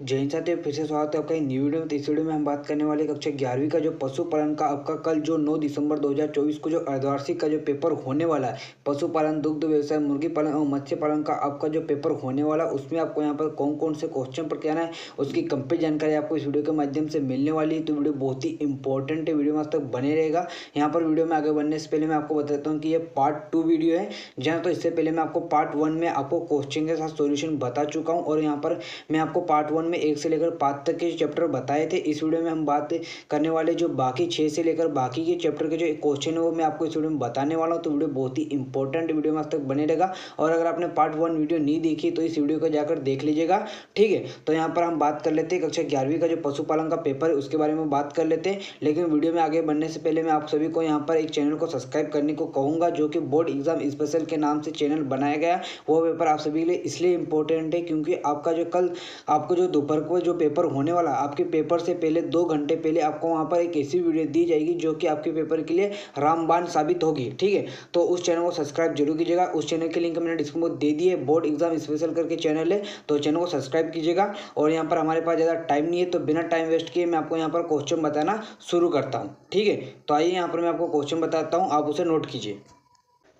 जय हिंद साथियों, फिर से स्वागत है आपका एक न्यू वीडियो में। तो इस वीडियो में हम बात करने वाले कक्षा 11वीं का जो पशुपालन का आपका कल जो 9 दिसंबर 2024 को जो अर्धवार्षिक का जो पेपर होने वाला है, पशुपालन, दुग्ध व्यवसाय, मुर्गी पालन और मत्स्य पालन का आपका जो पेपर होने वाला है, उसमें आपको यहाँ पर कौन कौन से क्वेश्चन पर क्या है उसकी कंप्लीट जानकारी आपको इस वीडियो के माध्यम से मिलने वाली है। तो वीडियो बहुत ही इंपॉर्टेंट है, वीडियो में आज तक बने रहेगा। यहाँ पर वीडियो में आगे बढ़ने से पहले मैं आपको बताता हूँ कि ये पार्ट 2 वीडियो है, जहाँ तो इससे पहले मैं आपको पार्ट 1 में आपको क्वेश्चन के साथ सोल्यूशन बता चुका हूँ, और यहाँ पर मैं आपको पार्ट 1 में 1 से लेकर 5 तक के चैप्टर बताए थे। इस वीडियो में हम बात करने वाले जो बाकी 6 से लेकर बाकी के चैप्टर के जो क्वेश्चन है वो मैं आपको इस वीडियो में बताने वाला हूँ। तो वीडियो बहुत ही इंपॉर्टेंट वीडियो में आज तक बने रहेगा, और अगर आपने पार्ट 1 वीडियो नहीं देखी तो इस वीडियो को जाकर देख लीजिएगा, ठीक है। तो यहाँ पर हम बात कर लेते हैं कक्षा 11वीं का जो पशुपालन का पेपर है उसके बारे में बात कर लेते हैं। लेकिन वीडियो में आगे बढ़ने से पहले मैं आप सभी को यहाँ पर एक चैनल को सब्सक्राइब करने को कहूँगा, जो कि बोर्ड एग्जाम स्पेशल के नाम से चैनल बनाया गया। वो पेपर आप सभी के लिए इसलिए इंपॉर्टेंट है क्योंकि आपका जो कल आपको जो दोपहर को जो पेपर होने वाला, आपके पेपर से पहले 2 घंटे पहले आपको वहाँ पर एक ऐसी वीडियो दी जाएगी जो कि आपके पेपर के लिए रामबाण साबित होगी, ठीक है। तो उस चैनल को सब्सक्राइब जरूर कीजिएगा। उस चैनल के लिंक मैंने डिस्क्रिप्शन में दे दी है, बोर्ड एग्जाम स्पेशल करके चैनल है, तो चैनल को सब्सक्राइब कीजिएगा। और यहाँ पर हमारे पास ज़्यादा टाइम नहीं है, तो बिना टाइम वेस्ट किए मैं आपको यहाँ पर क्वेश्चन बताना शुरू करता हूँ, ठीक है। तो आइए यहाँ पर मैं आपको क्वेश्चन बताता हूँ, आप उसे नोट कीजिए।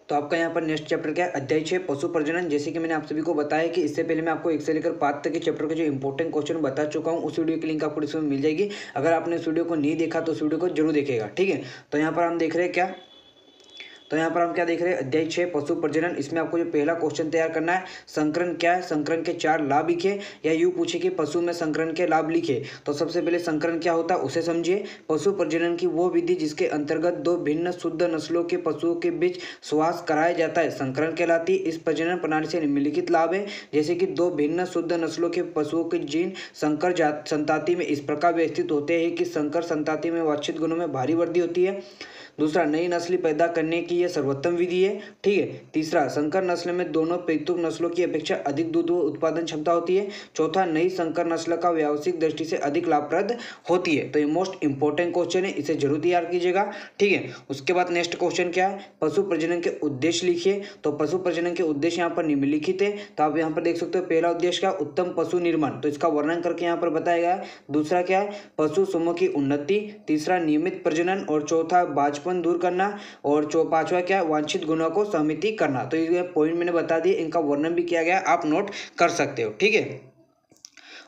तो आपका यहाँ पर नेक्स्ट चैप्टर क्या है, अध्याय 6 पशु प्रजनन। जैसे कि मैंने आप सभी को बताया कि इससे पहले मैं आपको 1 से लेकर 5 तक के चैप्टर के जो इंपॉर्टेंट क्वेश्चन बता चुका हूँ, उस वीडियो की लिंक आपको इसमें मिल जाएगी। अगर आपने इस वीडियो को नहीं देखा तो उस वीडियो को जरूर देखेगा, ठीक है। तो यहाँ पर हम देख रहे हैं क्या, तो यहाँ पर हम क्या देख रहे हैं, अध्याय 6 पशु प्रजनन। इसमें आपको जो पहला क्वेश्चन तैयार करना है, संकरण क्या है, संकरण के 4 लाभ लिखे, या यूँ पूछे कि पशु में संकरण के लाभ लिखे। तो सबसे पहले संकरण क्या होता है उसे समझिए। पशु प्रजनन की वो विधि जिसके अंतर्गत 2 भिन्न शुद्ध नस्लों के पशुओं के बीच स्वास कराया जाता है, संकरण कहलाती है। इस प्रजनन प्रणाली से निम्नलिखित लाभ है, जैसे कि 2 भिन्न शुद्ध नस्लों के पशुओं के जीन संकर संताति में इस प्रकार व्यवस्थित होते हैं कि संकर संताति में वांछित गुणों में भारी वृद्धि होती है। दूसरा, नई नस्ल पैदा करने की यह सर्वोत्तम विधि है, ठीक है। तीसरा, संकर नस्ल में दोनों पैतृक नस्लों की अपेक्षा अधिक दूध उत्पादन क्षमता होती है। चौथा, नई संकर नस्ल का व्यावसायिक दृष्टि से अधिक लाभप्रद होती है। तो ये मोस्ट इंपॉर्टेंट क्वेश्चन है, इसे जरूर तैयार कीजिएगा, ठीक है। उसके बाद नेक्स्ट क्वेश्चन क्या है, पशु प्रजनन के उद्देश्य लिखिए। तो पशु प्रजनन के उद्देश्य यहाँ पर निम्नलिखित है, तो आप यहाँ पर देख सकते हो। पहला उद्देश्य क्या, उत्तम पशु निर्माण, तो इसका वर्णन करके यहाँ पर बताया गया है। दूसरा क्या है, पशु समूह की उन्नति। तीसरा, नियमित प्रजनन। और चौथा, बांझपन दूर करना। और पांचवा क्या है, वांछित गुणों को सहमिति करना। तो ये पॉइंट मैंने बता दिए, इनका वर्णन भी किया गया, आप नोट कर सकते हो, ठीक है।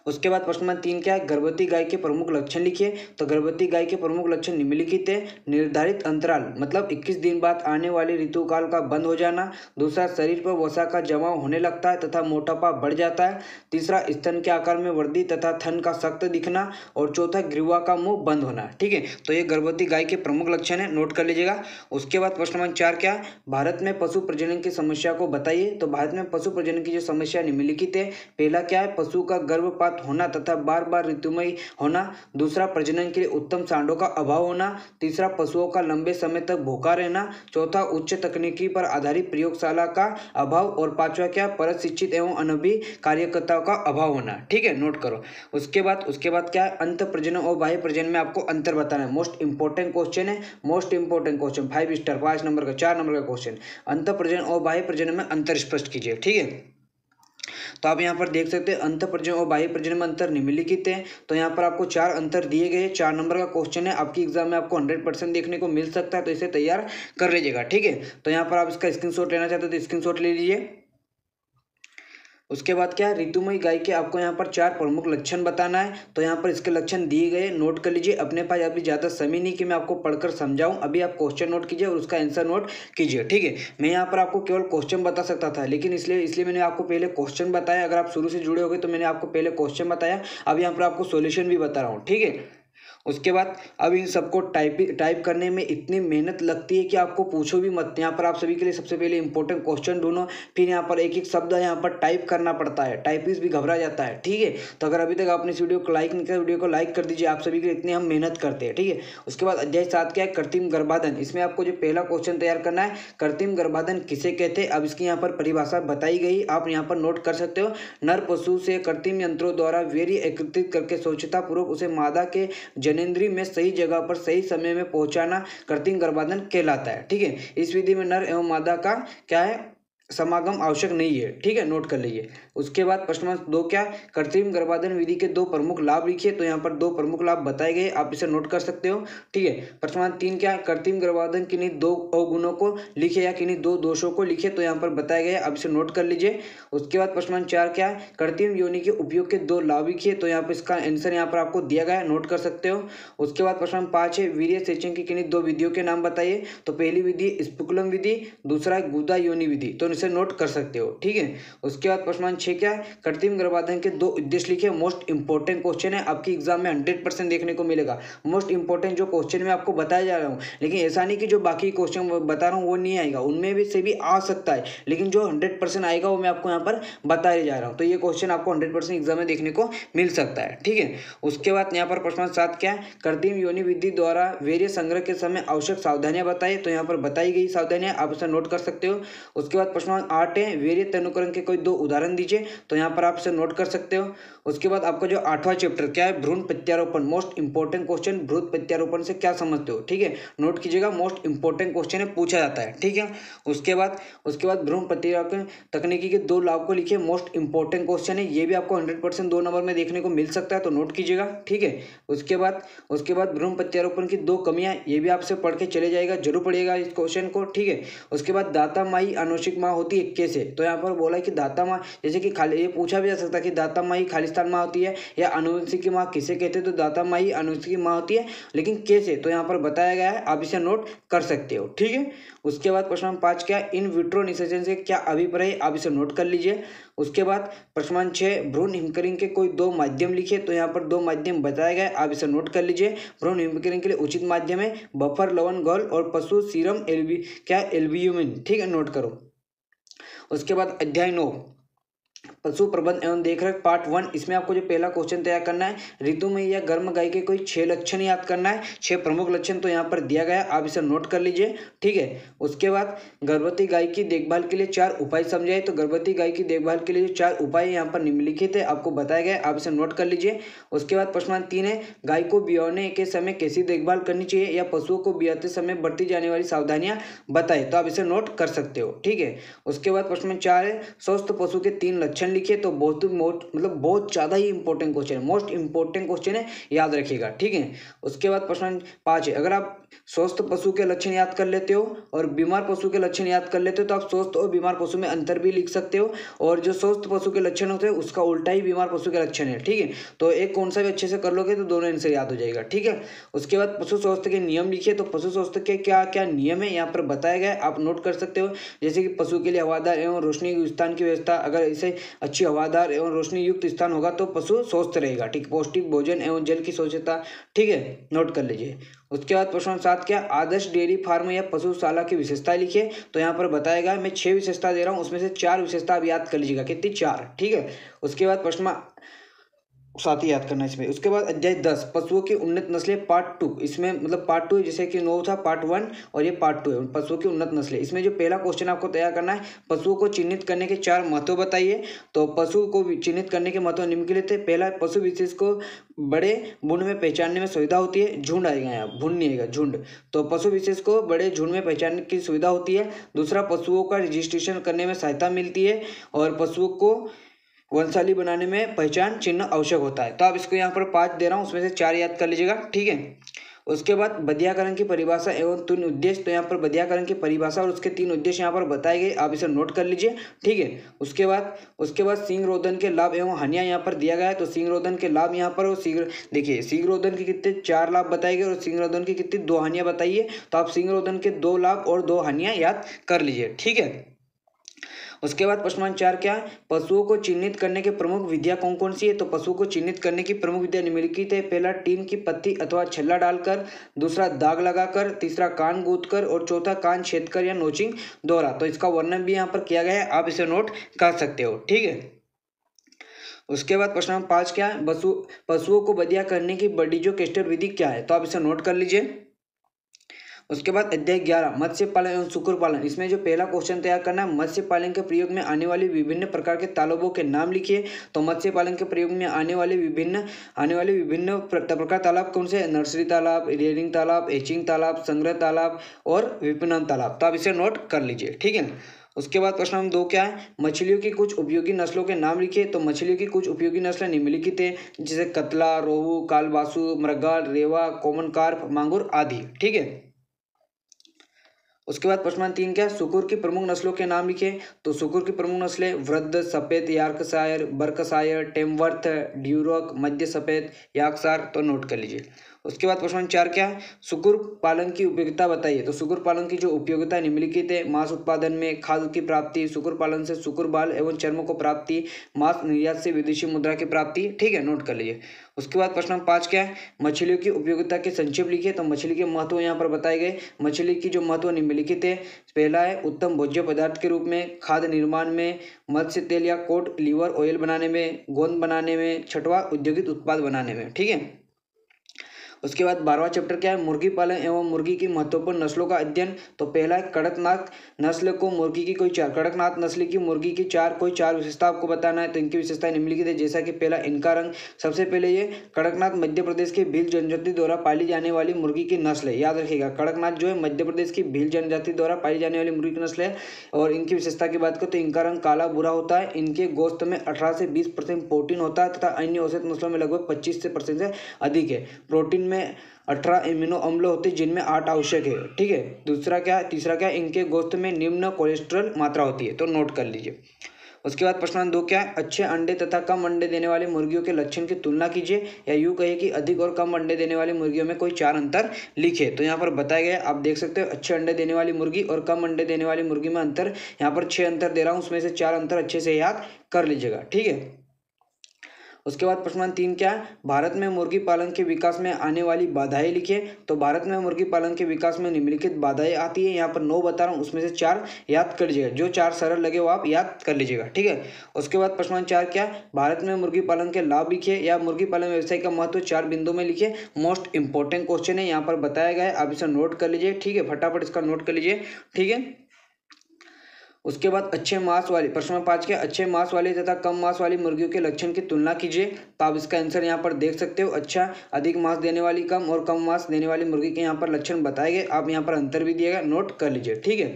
उसके बाद प्रश्न नंबर 3 क्या है, गर्भवती गाय के प्रमुख लक्षण लिखिए। तो गर्भवती गाय के प्रमुख लक्षण निम्नलिखित है। निर्धारित अंतराल मतलब 21 दिन बाद आने वाले ऋतुकाल का बंद हो जाना। दूसरा, शरीर पर वसा का जमाव होने लगता है तथा मोटापा बढ़ जाता है। तीसरा, स्तन के आकार में वृद्धि तथा थन का सख्त दिखना। और चौथा, ग्रीवा का मुंह बंद होना, ठीक है। तो ये गर्भवती गाय के प्रमुख लक्षण है, नोट कर लीजिएगा। उसके बाद प्रश्न नंबर 4 क्या है, भारत में पशु प्रजनन की समस्या को बताइए। तो भारत में पशु प्रजनन की जो समस्या निम्नलिखित है। पहला क्या है, पशु का गर्भपात होना तथा बार बार ऋतुमय होना। दूसरा, प्रजनन के लिए उत्तम सांडों का अभाव होना। तीसरा, पशुओं का लंबे समय तक भूखा रहना। चौथा, उच्च तकनीकी पर आधारित प्रयोगशाला का अभाव। और पांचवा क्या, प्रशिक्षित एवं अनुभवी कार्यकर्ताओं का अभाव होना, ठीक है, नोट करो। उसके बाद क्या है, अंत प्रजनन और बाह्य प्रजनन में आपको अंतर बताना है। मोस्ट इंपॉर्टेंट क्वेश्चन है, most important question, 5 star, 5 number का, 4 नंबर का क्वेश्चन। अंत प्रजनन और बाह्य प्रजनन में अंतर स्पष्ट कीजिए, ठीक है। तो आप यहाँ पर देख सकते हैं अंत प्रजनन और बाह्य प्रजनन में अंतर निम्नलिखित है। तो यहाँ पर आपको 4 अंतर दिए गए, 4 नंबर का क्वेश्चन है, आपकी एग्जाम में आपको 100% देखने को मिल सकता है, तो इसे तैयार कर लीजिएगा, ठीक है। तो यहाँ पर आप इसका स्क्रीनशॉट लेना चाहते हो तो स्क्रीनशॉट ले लीजिए। उसके बाद क्या है, ऋतुमयी गाय के आपको यहाँ पर 4 प्रमुख लक्षण बताना है। तो यहाँ पर इसके लक्षण दिए गए, नोट कर लीजिए। अपने पास अभी ज़्यादा समय नहीं कि मैं आपको पढ़कर समझाऊं, अभी आप क्वेश्चन नोट कीजिए और उसका आंसर नोट कीजिए, ठीक है। मैं यहाँ पर आपको केवल क्वेश्चन बता सकता था, लेकिन इसलिए मैंने आपको पहले क्वेश्चन बताया। अगर आप शुरू से जुड़े हो गए तो मैंने आपको पहले क्वेश्चन बताया, अब यहाँ पर आपको सोल्यूशन भी बता रहा हूँ, ठीक है। उसके बाद अब इन सबको टाइप करने में इतनी मेहनत लगती है कि आपको पूछो भी मत। यहाँ पर आप सभी के लिए सबसे पहले इंपॉर्टेंट क्वेश्चन ढूंढो, फिर यहाँ पर एक एक शब्द यहाँ पर टाइप करना पड़ता है, टाइपिस्ट भी घबरा जाता है, ठीक है। तो अगर अभी तक आपने इस वीडियो को लाइक नहीं किया, वीडियो को लाइक कर दीजिए, आप सभी के लिए इतनी हम मेहनत करते हैं, ठीक है। उसके बाद अध्याय 7 क्या है, कृत्रिम गर्भाधान। इसमें आपको जो पहला क्वेश्चन तैयार करना है, कृत्रिम गर्भाधान किसे कहते हैं। अब इसकी यहाँ पर परिभाषा बताई गई, आप यहाँ पर नोट कर सकते हो। नर पशु से कृत्रिम यंत्रों द्वारा वीर्य एकत्रित करके स्वच्छतापूर्वक उसे मादा के जनेंद्री में सही जगह पर सही समय में पहुंचाना कृत्रिम गर्भाधान कहलाता है, ठीक है। इस विधि में नर एवं मादा का क्या है, समागम आवश्यक नहीं है, ठीक है, नोट कर लीजिए। उसके बाद प्रश्न नंबर 2 क्या, कृत्रिम गर्भाधान विधि के 2 प्रमुख लाभ लिखिए। तो यहाँ पर 2 प्रमुख लाभ बताए गए, आप इसे नोट कर सकते हो। ठीक है। प्रश्न नंबर 3 क्या, कृत्रिम गर्भाधान किन्हीं 2 अवगुणों को लिखे या किन्हीं 2 दोषों को लिखे। तो यहाँ पर बताया गया, आप इसे नोट कर लीजिए। उसके बाद प्रश्न नंबर 4 क्या, कृत्रिम योनि के उपयोग के 2 लाभ लिखिए। तो यहाँ पर इसका आंसर यहाँ पर आपको दिया गया है, नोट कर सकते हो। उसके बाद प्रश्न नंबर 5 है, वीर्य सेचन की किन्हीं 2 विधियों के नाम बताइए। तो पहली विधि स्पुकुलम विधि, दूसरा है गुदा योनि विधि। तो इसे नोट कर सकते हो। ठीक है। उसके बाद प्रश्न नंबर 6 क्या है, कृत्रिम गर्भाधान के 2 उद्देश्य लिखे। मोस्ट इंपॉर्टेंट क्वेश्चन है, आपकी एग्जाम में 100% देखने को मिलेगा। मोस्ट इंपॉर्टेंट जो क्वेश्चन मैं आपको बताया जा रहा हूँ, लेकिन ऐसा नहीं कि जो बाकी क्वेश्चन बता रहा हूँ वो नहीं आएगा, उनमें भी से भी आ सकता है, लेकिन जो 100% आएगा वो मैं आपको यहाँ पर बताया जा रहा हूँ। तो ये क्वेश्चन आपको 100% एग्जाम में देखने को मिल सकता है। ठीक है। उसके बाद यहाँ पर प्रश्न नंबर 7 क्या है, कृत्रिम योनि विधि द्वारा वीर्य संग्रह के समय आवश्यक सावधानियां बताइए। तो यहाँ पर बताई गई सावधानियां, आप इसे नोट कर सकते हो। उसके बाद प्रश्न नंबर 8 है, वीर्य तनुकरण के कोई 2 उदाहरण दीजिए। तो यहाँ पर आप इसे नोट कर सकते हो। उसके बाद आपका जो 8वां चैप्टर क्या है, भ्रूण प्रत्यारोपण। मोस्ट इंपॉर्टेंट क्वेश्चन, भ्रूण प्रत्यारोपण से क्या समझते हो। ठीक है, नोट कीजिएगा, मोस्ट इंपॉर्टेंट क्वेश्चन है, पूछा जाता है। ठीक है। उसके बाद भ्रूण प्रत्यारोपण तकनीकी के 2 लाभ को लिखिए। मोस्ट इंपॉर्टेंट क्वेश्चन है, ये भी आपको 100% 2 नंबर में देखने को मिल सकता है, तो नोट कीजिएगा। ठीक है। उसके बाद भ्रूण प्रत्यारोपण की 2 कमियां, ये भी आपसे पढ़ के चले जाएगा, जरूर पढ़िएगा इस क्वेश्चन को। ठीक है। उसके बाद दाता माई आनुवंशिक माँ होती है कैसे। तो यहाँ पर बोला है कि दाता माँ, जैसे कि खाली ये पूछा भी जा सकता है कि दाता माई खालिस्तान माँ होती है या आनुवंशिक माँ किसे कहते हैं। तो दाता माई आनुवंशिक माँ होती है, लेकिन कैसे, तो यहाँ पर बताया गया है, आप इसे नोट कर सकते हो। ठीक है। उसके बाद प्रश्न नंबर 5 क्या, इन विट्रो निषेचन से क्या अभिप्राय है, आप इसे नोट कर लीजिए। उसके बाद प्रश्न नंबर 6, भ्रूण हिमकरण के कोई 2 माध्यम लिखिए। तो यहाँ पर 2 माध्यम बताया गया है, आप इसे नोट कर लीजिए। भ्रूण हिमकरण के लिए उचित माध्यम है बफर लवण घोल और पशु सीरम एल्ब्यूमिन। ठीक है, नोट करो। उसके बाद अध्याय 9, पशु प्रबंध एवं देखरेख पार्ट 1, इसमें आपको जो पहला क्वेश्चन तैयार करना है, ऋतु में या गर्म गाय के कोई 6 लक्षण याद करना है। 6 प्रमुख लक्षण तो यहाँ पर दिया गया है, आप इसे नोट कर लीजिए। ठीक है। उसके बाद गर्भवती गाय की देखभाल के लिए 4 उपाय समझाए। तो गर्भवती गाय की देखभाल के लिए जो 4 उपाय यहाँ पर निम्नलिखित है, आपको बताया गया है, आप इसे नोट कर लीजिए। उसके बाद प्रश्न नंबर 3 है, गाय को ब्याने के समय कैसी देखभाल करनी चाहिए या पशुओं को ब्याते समय बरती जाने वाली सावधानियां बताए। तो आप इसे नोट कर सकते हो। ठीक है। उसके बाद प्रश्न नंबर 4 है, स्वस्थ पशु के 3 लक्षण लिखिए। तो बहुत ज़्यादा ही इंपॉर्टेंट क्वेश्चन है, मोस्ट इंपॉर्टेंट क्वेश्चन है, याद रखिएगा। ठीक है। उसके बाद प्रश्न 5 है, अगर आप स्वस्थ पशु के लक्षण याद कर लेते हो और बीमार पशु के लक्षण याद कर लेते हो तो आप स्वस्थ और बीमार पशु में अंतर भी लिख सकते हो, और जो स्वस्थ पशु के लक्षण होते हैं उसका उल्टा ही बीमार पशु के लक्षण है। ठीक है। तो एक कौन सा भी अच्छे से कर लोगे तो दोनों आंसर याद हो जाएगा। ठीक है। उसके बाद पशु स्वास्थ्य के नियम लिखिए। तो पशु स्वास्थ्य के क्या क्या नियम है यहाँ पर बताया गया है, आप नोट कर सकते हो। जैसे कि पशु के लिए हवादार एवं रोशनी स्थान की व्यवस्था, अगर इसे अच्छी हवादार एवं रोशनी युक्त स्थान होगा तो पशु स्वस्थ रहेगा। ठीक, पौष्टिक भोजन एवं जल की स्वच्छता। ठीक है, नोट कर लीजिए। उसके बाद प्रश्न 7 क्या, आदर्श डेयरी फार्म या पशुशाला की विशेषताएं लिखिए। तो यहाँ पर बताएगा, मैं 6 विशेषता दे रहा हूँ, उसमें से 4 विशेषता आप याद कर लीजिएगा। कितनी, 4। ठीक है। उसके बाद प्रश्न 7 ही याद करना इसमें। उसके बाद अध्याय 10, पशुओं की उन्नत नस्लें पार्ट 2, इसमें मतलब पार्ट 2 जैसे कि 9 था, पार्ट 1 और ये पार्ट 2 है, पशुओं की उन्नत नस्लें। इसमें जो पहला क्वेश्चन आपको तैयार करना है, पशुओं को चिन्हित करने के 4 महत्व बताइए। तो पशु को चिन्हित करने के महत्व निम्नलिखित है। पहला, पशु विशेष को बड़े झुंड में पहचानने में सुविधा होती है। झुंड आएगा यहाँ, भुंड नहीं आएगा, झुंड। तो पशु विशेष को बड़े झुंड में पहचानने की सुविधा होती है। दूसरा, पशुओं का रजिस्ट्रेशन करने में सहायता मिलती है, और पशुओं को वंशावली बनाने में पहचान चिन्ह आवश्यक होता है। तो आप इसको यहाँ पर 5 दे रहा हूँ, उसमें से 4 याद कर लीजिएगा। ठीक है। उसके बाद बधियाकरण की परिभाषा एवं 3 उद्देश्य। तो यहाँ पर बधियाकरण की परिभाषा और उसके 3 उद्देश्य यहाँ पर बताए गए, आप इसे नोट कर लीजिए। ठीक है। उसके बाद सींग रोधन के लाभ एवं हानियां यहाँ पर दिया गया है। तो सींग रोधन के लाभ यहाँ पर, देखिए सींग रोधन के कितने 4 लाभ बताए गए और सींग रोधन की कितनी 2 हानियां बताइए। तो आप सींग रोधन के 2 लाभ और 2 हानियां याद कर लीजिए। ठीक है। उसके बाद प्रश्न नंबर 4 क्या है, पशुओं को चिन्हित करने की प्रमुख विधियां कौन कौन सी है। तो पशुओं को चिन्हित करने की प्रमुख विधियां निम्नलिखित है। पहला, टीन की पत्ती अथवा छल्ला डालकर। दूसरा, दाग लगाकर। तीसरा, कान गूंथकर। और चौथा, कान छेदकर या नोचिंग द्वारा। तो इसका वर्णन भी यहाँ पर किया गया है, आप इसे नोट कर सकते हो। ठीक है। उसके बाद प्रश्न नंबर 5 क्या है, पशुओं को बधिया करने की बर्डिजो कैस्टर विधि क्या है। तो आप इसे नोट कर लीजिए। उसके बाद अध्याय 11, मत्स्य पालन एवं सुकुर पालन। इसमें जो पहला क्वेश्चन तैयार करना है, मत्स्य पालन के प्रयोग में आने वाली विभिन्न प्रकार के तालाबों के नाम लिखिए। तो मत्स्य पालन के प्रयोग में आने वाले विभिन्न प्रकार तालाब कौन से, नर्सरी तालाब, रियरिंग तालाब, एचिंग तालाब, संग्रह तालाब और विपणन तालाब। तो आप इसे नोट कर लीजिए। ठीक है। उसके बाद प्रश्न नंबर 2 क्या है, मछलियों की कुछ उपयोगी नस्लों के नाम लिखिए। तो मछलियों की कुछ उपयोगी नस्लें निम्नलिखित है, जैसे कतला, रोहू, कालबासु, मृगल, रेवा, कॉमन कार्प, मांगुर आदि। ठीक है। उसके बाद प्रश्न नंबर 3 क्या है, सुकुर की प्रमुख नस्लों के नाम लिखिए। तो सुकुर की प्रमुख नस्लें वृद्ध, सफेद यॉर्कशायर, बर्कशायर, टेमवर्थ, ड्यूरॉक, मध्य सफेद यॉर्कशायर। तो नोट कर लीजिए। उसके बाद प्रश्न नंबर 4 क्या है, सुकुर पालन की उपयोगिता बताइए। तो सुकुर पालन की जो उपयोगिता निम्नलिखित है, मांस उत्पादन में, खाद्य की प्राप्ति, सुकुर पालन से सुकुर बाल एवं चर्म को प्राप्ति, मांस निर्यात से विदेशी मुद्रा की प्राप्ति। ठीक है, नोट कर लीजिए। उसके बाद प्रश्न नंबर 5 क्या है, मछलियों की उपयोगिता के संक्षेप लिखिए। तो मछली के महत्व यहाँ पर बताए गए। मछली की जो महत्व निम्नलिखित है, पहला है उत्तम भोज्य पदार्थ के रूप में, खाद्य निर्माण में, मत्स्य तेल या कोट लीवर ऑयल बनाने में, गोंद बनाने में, छठवां औद्योगिक उत्पाद बनाने में। ठीक है। उसके बाद 12वां चैप्टर क्या है, मुर्गी पालन एवं मुर्गी की महत्वपूर्ण नस्लों का अध्ययन। तो पहला है कड़कनाथ नस्ल को मुर्गी की कड़कनाथ नस्ल की मुर्गी की कोई चार विशेषता आपको बताना है। तो इनकी विशेषताएं निम्नलिखित है, जैसा कि पहला इनका रंग। सबसे पहले ये कड़कनाथ मध्य प्रदेश के भील जनजाति द्वारा पाली जाने वाली मुर्गी की नस्ल है। याद रखिएगा, कड़कनाथ जो है मध्य प्रदेश की भील जनजाति द्वारा पाली जाने वाली मुर्गी की नस्ल है। और इनकी विशेषता की बात करें तो इनका रंग काला भूरा होता है, इनके गोश्त में 18 से 20% प्रोटीन होता है तथा अन्य औसत नस्लों में लगभग 25% से अधिक है। प्रोटीन में 18 एमिनो अम्ल होते हैं जिनमें 8 आवश्यक है। ठीक है। तीसरा क्या है, इनके गोश्त में निम्न कोलेस्ट्रॉल मात्रा होती है। तो नोट कर लीजिए। उसके बाद प्रश्न नंबर 2 क्या है, अच्छे अंडे तथा कम अंडे देने वाली मुर्गियों के लक्षण की तुलना कीजिए, या यूं कहिए कि अधिक और कम अंडे देने वाली मुर्गियों में कोई 4 अंतर लिखे। तो यहाँ पर बताया गया, आप देख सकते हो, अच्छे अंडे देने वाली मुर्गी और कम अंडे देने वाली मुर्गी में अंतर, यहाँ पर 6 अंतर दे रहा हूँ, उसमें से 4 अंतर अच्छे से याद कर लीजिएगा। ठीक है। उसके बाद प्रश्न नंबर 3 क्या है, भारत में मुर्गी पालन के विकास में आने वाली बाधाएं लिखिए। तो भारत में मुर्गी पालन के विकास में निम्नलिखित बाधाएं आती है, यहाँ पर 9 बता रहा हूँ, उसमें से 4 याद कर लीजिएगा। जो 4 सरल लगे वो आप याद कर लीजिएगा। ठीक है। उसके बाद प्रश्न नंबर 4 क्या है, भारत में मुर्गी पालन के लाभ लिखिए, या मुर्गी पालन व्यवसाय का महत्व 4 बिंदुओं में लिखिए। मोस्ट इंपॉर्टेंट क्वेश्चन है, यहाँ पर बताया गया है, आप इसे नोट कर लीजिए। ठीक है, फटाफट इसका नोट कर लीजिए। ठीक है। उसके बाद अच्छे मांस वाली, प्रश्न नंबर 5 के अच्छे मांस वाली तथा कम मांस वाली मुर्गियों के लक्षण की तुलना कीजिए। तो आप इसका आंसर यहाँ पर देख सकते हो, अच्छा, अधिक मांस देने वाली, कम और कम मांस देने वाली मुर्गी के यहाँ पर लक्षण बताए गए। आप यहाँ पर अंतर भी दिएगा, नोट कर लीजिए। ठीक है।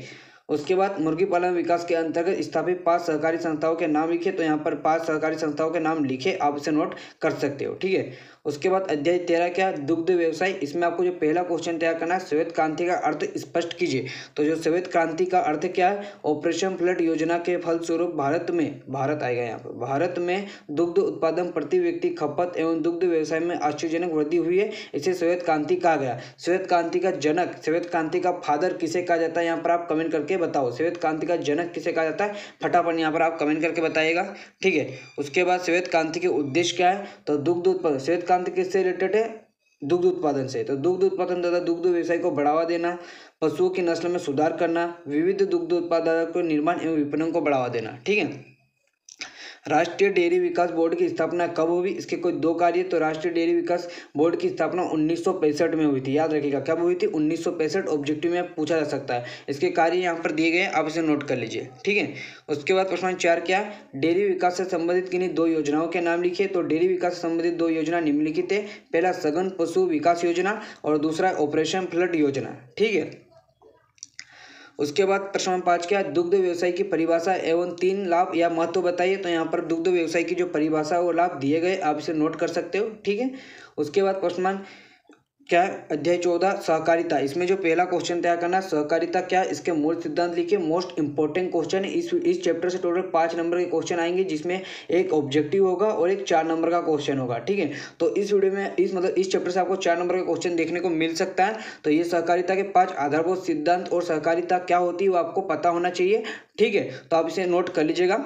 उसके बाद मुर्गी पालन विकास के अंतर्गत स्थापित 5 सहकारी संस्थाओं के नाम लिखे। तो यहाँ पर 5 सहकारी संस्थाओं के नाम लिखे, आप इसे नोट कर सकते हो। ठीक है। उसके बाद अध्याय 13 क्या, दुग्ध व्यवसाय। इसमें आपको जो पहला क्वेश्चन तैयार करना है, श्वेत क्रांति का अर्थ स्पष्ट कीजिए। तो जो श्वेत क्रांति का अर्थ क्या है, ऑपरेशन फ्लड योजना के फलस्वरूप भारत आएगा यहाँ पर, भारत में दुग्ध उत्पादन प्रति व्यक्ति खपत एवं दुग्ध व्यवसाय में आश्चर्यजनक वृद्धि हुई है, इसे श्वेत क्रांति कहा गया। श्वेत क्रांति का जनक, श्वेत क्रांति का फादर किसे कहा जाता है, यहाँ पर आप कमेंट करके बताओ। श्वेत क्रांति का जनक किसे कहा जाता है, फटाफट यहाँ पर आप कमेंट करके बताइएगा। ठीक है। उसके बाद श्वेत क्रांति के उद्देश्य क्या है, तो दुग्ध उत्पादन। श्वेत क्रांति किससे रिलेटेड है, दुग्ध उत्पादन से। तो दुग्ध उत्पादन तथा दुग्ध व्यवसाय को बढ़ावा देना, पशुओं की नस्ल में सुधार करना, विविध दुग्ध उत्पादों के निर्माण एवं विपणन को बढ़ावा देना। ठीक है। राष्ट्रीय डेयरी विकास बोर्ड की स्थापना कब हुई, इसके कोई 2 कार्य। तो राष्ट्रीय डेयरी विकास बोर्ड की स्थापना 1965 में हुई थी। याद रखिएगा, कब हुई थी, 1965। ऑब्जेक्टिव में पूछा जा सकता है। इसके कार्य यहाँ पर दिए गए, आप इसे नोट कर लीजिए। ठीक है। उसके बाद प्रश्न 4 क्या, डेयरी विकास से संबंधित किन्हीं 2 योजनाओं के नाम लिखिए। तो डेयरी विकास से संबंधित 2 योजना निम्नलिखित है, पहला सघन पशु विकास योजना और दूसरा ऑपरेशन फ्लड योजना। ठीक है। उसके बाद प्रश्न नंबर 5 क्या, दुग्ध व्यवसाय की परिभाषा एवं 3 लाभ या महत्व बताइए। तो यहाँ पर दुग्ध व्यवसाय की जो परिभाषा और लाभ दिए गए, आप इसे नोट कर सकते हो। ठीक है। उसके बाद प्रश्न क्या है, अध्याय 14 सहकारिता। इसमें जो पहला क्वेश्चन तैयार करना, सहकारिता क्या, इसके मूल सिद्धांत लिखिए। मोस्ट इंपॉर्टेंट क्वेश्चन है, इस चैप्टर से टोटल 5 नंबर के क्वेश्चन आएंगे, जिसमें एक ऑब्जेक्टिव होगा और एक 4 नंबर का क्वेश्चन होगा। ठीक है। तो इस वीडियो में इस चैप्टर से आपको 4 नंबर का क्वेश्चन देखने को मिल सकता है। तो ये सहकारिता के 5 आधारभूत सिद्धांत और सहकारिता क्या होती है वो आपको पता होना चाहिए। ठीक है। तो आप इसे नोट कर लीजिएगा।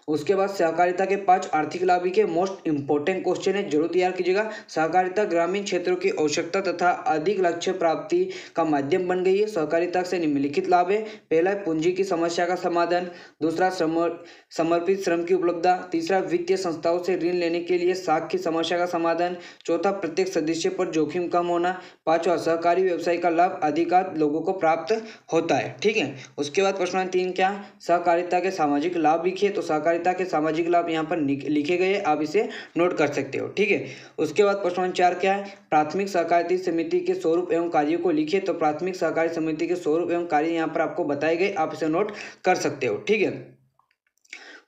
उसके बाद सहकारिता के 5 आर्थिक लाभ के मोस्ट इंपॉर्टेंट क्वेश्चन है, जरूर तैयार कीजिएगा। सहकारिता ग्रामीण क्षेत्रों की आवश्यकता तथा अधिक लक्ष्य प्राप्ति का माध्यम बन गई है। सहकारिता से निम्नलिखित लाभ है, पहला है पूंजी की समस्या का समाधान, दूसरा समर्पित श्रम की उपलब्धता, तीसरा वित्तीय संस्थाओं से ऋण लेने के लिए साख की समस्या का समाधान, चौथा प्रत्येक सदस्य पर जोखिम कम होना, पांचवा सहकारी व्यवसाय का लाभ अधिकांश लोगों को प्राप्त होता है। ठीक है। उसके बाद प्रश्न 3 क्या, सहकारिता के सामाजिक लाभ लिखिए। तो सहकारिता सहकारिता के सामाजिक लाभ यहाँ पर लिखे गए, आप इसे नोट कर सकते हो। ठीक है, उसके बाद प्रश्न नंबर 4 क्या है, प्राथमिक सहकारी समिति के स्वरूप एवं कार्यों को लिखिए। तो प्राथमिक सहकारी समिति के स्वरूप एवं कार्य यहाँ पर आपको बताए गए, आप इसे नोट कर सकते हो। ठीक है,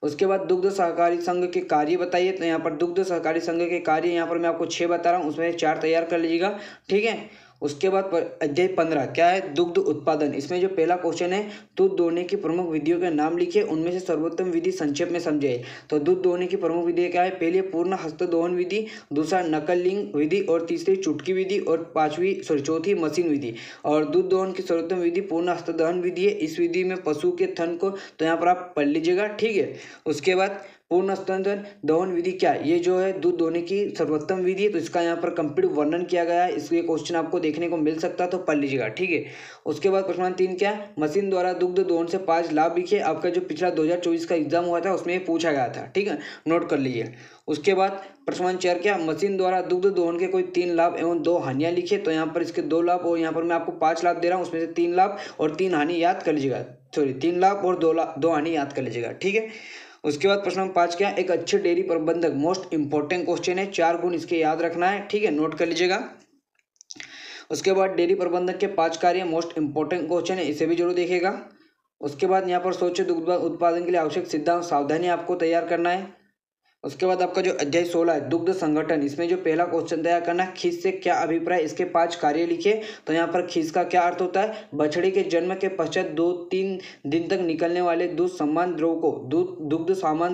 उसके बाद दुग्ध सहकारी संघ के कार्य बताइए। तो यहाँ पर दुग्ध सहकारी संघ के कार्य यहाँ पर मैं आपको 6 बता रहा हूँ, उसमें 4 तैयार कर लीजिएगा। ठीक है, उसके बाद अध्याय 15 क्या है, दुग्ध उत्पादन। इसमें जो पहला क्वेश्चन है, दूध दोहने की प्रमुख विधियों के नाम लिखिए, उनमें से सर्वोत्तम विधि संक्षेप में समझे। तो दूध दोहने की प्रमुख विधि क्या है, पहली पूर्ण हस्त दोहन विधि, दूसरा नकल लिंग विधि, और तीसरी चुटकी विधि, और चौथी मशीन विधि। और दूध दोहन की सर्वोत्तम विधि पूर्ण हस्त दोहन विधि है। इस विधि में पशु के थन को तो यहाँ पर आप पढ़ लीजिएगा। ठीक है, उसके बाद पूर्ण स्तन दोहन विधि क्या है, ये जो है दूध दोहने की सर्वोत्तम विधि है। तो इसका यहाँ पर कंप्लीट वर्णन किया गया है, इसलिए क्वेश्चन आपको देखने को मिल सकता है, तो पढ़ लीजिएगा। ठीक है, उसके बाद प्रश्न 3 क्या है, मशीन द्वारा दुग्ध दोहन से 5 लाभ लिखिए। आपका जो पिछला 2024 का एग्जाम हुआ था उसमें पूछा गया था। ठीक है, नोट कर लीजिए। उसके बाद प्रश्न 4 क्या, मशीन द्वारा दुग्ध दोहन के कोई 3 लाभ एवं 2 हानियां लिखिए। तो यहाँ पर इसके 2 लाभ और यहाँ पर मैं आपको 5 लाभ दे रहा हूँ, उसमें से 3 लाभ और 3 हानि याद कर लीजिएगा। सॉरी, 3 लाभ और 2 हानि याद कर लीजिएगा। ठीक है, उसके बाद प्रश्न नंबर 5 क्या, एक अच्छे डेयरी प्रबंधक, मोस्ट इंपॉर्टेंट क्वेश्चन है, 4 गुण इसके याद रखना है। ठीक है, नोट कर लीजिएगा। उसके बाद डेयरी प्रबंधक के 5 कार्य, मोस्ट इंपॉर्टेंट क्वेश्चन है, इसे भी जरूर देखिएगा। उसके बाद यहाँ पर स्वच्छ दुग्ध उत्पादन के लिए आवश्यक सिद्धांत सावधानी आपको तैयार करना है। उसके बाद आपका जो अध्याय 16 है, दुग्ध संगठन, इसमें जो पहला क्वेश्चन तैयार करना है, खीस से क्या अभिप्राय, इसके 5 कार्य लिखिए। तो यहाँ पर खीस का क्या अर्थ होता है, बछड़े के जन्म के पश्चात 2-3 दिन तक निकलने वाले दुग्ध सामान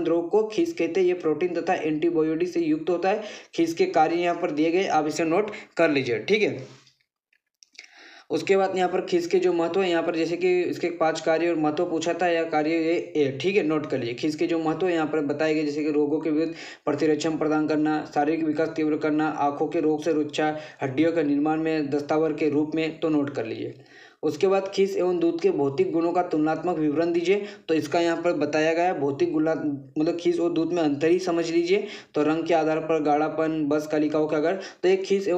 द्रव को खीस कहते हैं। ये प्रोटीन तथा एंटीबॉडी से युक्त होता है। खीस के कार्य यहाँ पर दिए गए, आप इसे नोट कर लीजिए। ठीक है, उसके बाद यहाँ पर खीस के जो महत्व है, यहाँ पर जैसे कि इसके 5 कार्य और महत्व पूछा था, या कार्य ये ठीक है, नोट कर लीजिए। खीस के जो महत्व यहाँ पर बताए गए, जैसे कि रोगों के विरुद्ध प्रतिरक्षण प्रदान करना, शारीरिक विकास तीव्र करना, आंखों के रोग से रक्षा, हड्डियों के निर्माण में दस्तावर के रूप में, तो नोट कर लीजिए। उसके बाद खीस एवं दूध के भौतिक गुणों का तुलनात्मक विवरण दीजिए। तो इसका यहाँ पर बताया गया है, भौतिक गुण मतलब खीस और दूध में अंतर ही समझ लीजिए। तो रंग के आधार पर गाढ़ापन, बस कलिकाओं का अगर, तो एक खीस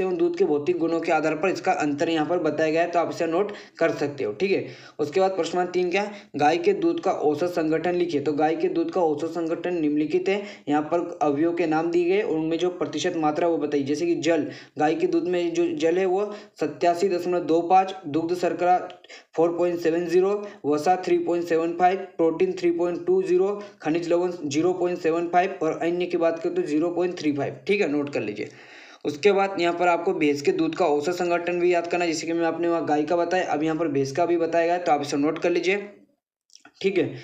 एवं दूध के भौतिक गुणों के आधार पर इसका अंतर यहाँ पर बताया गया है, तो आप इसे नोट कर सकते हो। ठीक है, उसके बाद प्रश्न 3 क्या, गाय के दूध का औसत संगठन लिखिए। तो गाय के दूध का औसत संगठन निम्नलिखित है, यहाँ पर अवयव के नाम दिए गए, उनमें जो प्रतिशत मात्रा वो बताइए। जैसे कि जल, गाय के दूध में जो जल है वो 87.25, दुग्ध शर्करा 4.70, वसा 3.75, प्रोटीन 3.20, खनिज लवण 0.75 और अन्य की बात करें तो 0.35। ठीक है, नोट कर लीजिए। उसके बाद यहाँ पर आपको भैंस के दूध का औसत संगठन भी याद करना है, जैसे कि मैं आपने वहाँ गाय का बताया, अब यहाँ पर भैंस का भी बताया गया है, तो आप इसे नोट कर लीजिए। ठीक है,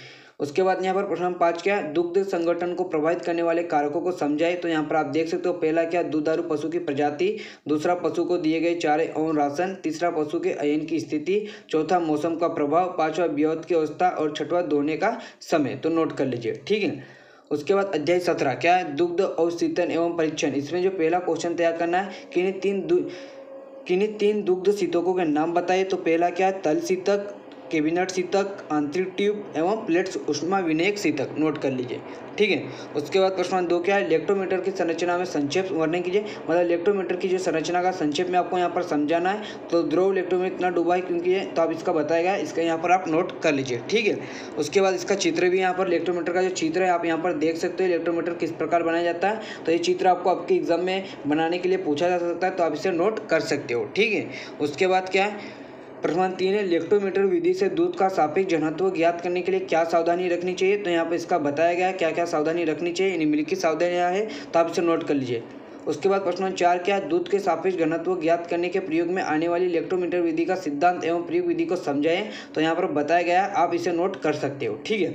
उसके बाद यहाँ पर प्रश्न नंबर 5 क्या, दुग्ध संगठन को प्रभावित करने वाले कारकों को समझाए। तो यहाँ पर आप देख सकते हो, पहला क्या, दुधारू पशु की प्रजाति, दूसरा पशु को दिए गए चारे और राशन, तीसरा पशु के अयन की स्थिति, चौथा मौसम का प्रभाव, पांचवा ब्यात की अवस्था और छठवां दोहने का समय। तो नोट कर लीजिए। ठीक है, उसके बाद अध्याय 17 क्या है, दुग्ध अवशीतन एवं परीक्षण। इसमें जो पहला क्वेश्चन तैयार करना है, किन्हीं तीन दुग्ध शीतकों के नाम बताइए। तो पहला क्या है, तल शीतक, कैबिनेट शीतक, आंतरिक ट्यूब एवं प्लेट्स उष्मा विनेक शीतक। नोट कर लीजिए। ठीक है, उसके बाद प्रश्न 2 क्या है, इलेक्ट्रोमीटर की संरचना में संक्षेप वर्णन कीजिए। मतलब इलेक्ट्रोमीटर की जो संरचना का संक्षेप में आपको यहाँ पर समझाना है। तो द्रव इलेक्ट्रोमीटर इतना डूबा है क्योंकि ये, तो आप इसका बताएगा, इसका यहाँ पर आप नोट कर लीजिए। ठीक है, उसके बाद इसका चित्र भी यहाँ पर, इलेक्ट्रोमीटर का जो चित्र है आप यहाँ पर देख सकते हो, इलेक्ट्रोमीटर किस प्रकार बनाया जाता है। तो ये चित्र आपको आपके एग्जाम में बनाने के लिए पूछा जा सकता है, तो आप इसे नोट कर सकते हो। ठीक है, उसके बाद क्या है, प्रश्न 3 है, इलेक्ट्रोमीटर विधि से दूध का सापेक्ष घनत्व ज्ञात करने के लिए क्या सावधानी रखनी चाहिए। तो यहाँ पर इसका बताया गया है क्या क्या सावधानी रखनी चाहिए, निम्नलिखित सावधानियाँ है, तो आप इसे नोट कर लीजिए। उसके बाद प्रश्न 4 क्या, दूध के सापेक्ष घनत्व ज्ञात करने के प्रयोग में आने वाली इलेक्ट्रोमीटर विधि का सिद्धांत एवं प्रयोग विधि को समझाएं। तो यहाँ पर बताया गया है, आप इसे नोट कर सकते हो। ठीक है,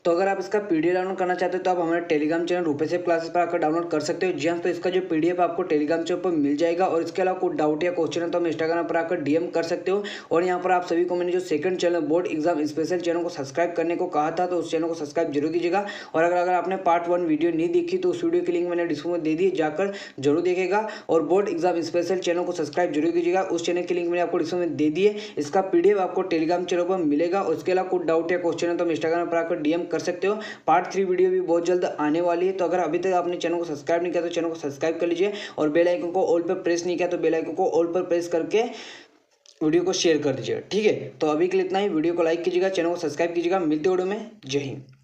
तो अगर आप इसका पीडीएफ डाउनलोड करना चाहते हो तो आप हमारे टेलीग्राम चैनल रूपेशेफ क्लासेस पर आकर डाउनलोड कर सकते हो। जी हाँ, तो इसका जो पीडीएफ आपको टेलीग्राम चैनल पर मिल जाएगा। और इसके अलावा कोई डाउट या क्वेश्चन है तो हम इंस्टाग्राम पर आकर डीएम कर सकते हो। और यहाँ पर आप सभी को मैंने जो second channel board exam special channel को सब्सक्राइब करने को कहा था, तो उस चैनल को सब्सक्राइब जरूर कीजिएगा। और अगर आपने पार्ट 1 वीडियो नहीं देखी तो उस वीडियो की लिंक मैंने डिस्क्रिप्शन में दे दी, जाकर जरूर देखेगा। और बोर्ड एग्जाम स्पेशल चैनल को सब्सक्राइब जरूर कीजिएगा, उस चैनल की लिंक मैंने आपको डिस्क्रिप्शन में दे दी है। इसका पीडीएफ आपको टेलीग्राम चैनल पर मिलेगा। और उसके अलावा कोई डाउट या क्वेश्चन है तो हम इंस्टाग्राम पर आकर डीएम कर सकते हो। पार्ट 3 वीडियो भी बहुत जल्द आने वाली है। तो अगर अभी तक आपने चैनल को सब्सक्राइब नहीं किया तो चैनल को सब्सक्राइब कर लीजिए। और बेल आइकन को ऑल पर प्रेस नहीं किया तो बेल आइकन को ऑल पर प्रेस करके वीडियो को शेयर कर दीजिए। ठीक है, तो अभी के लिए इतना ही। वीडियो को लाइक कीजिएगा, चैनल को सब्सक्राइब कीजिएगा। मिलते वीडियो में, जय हिंद।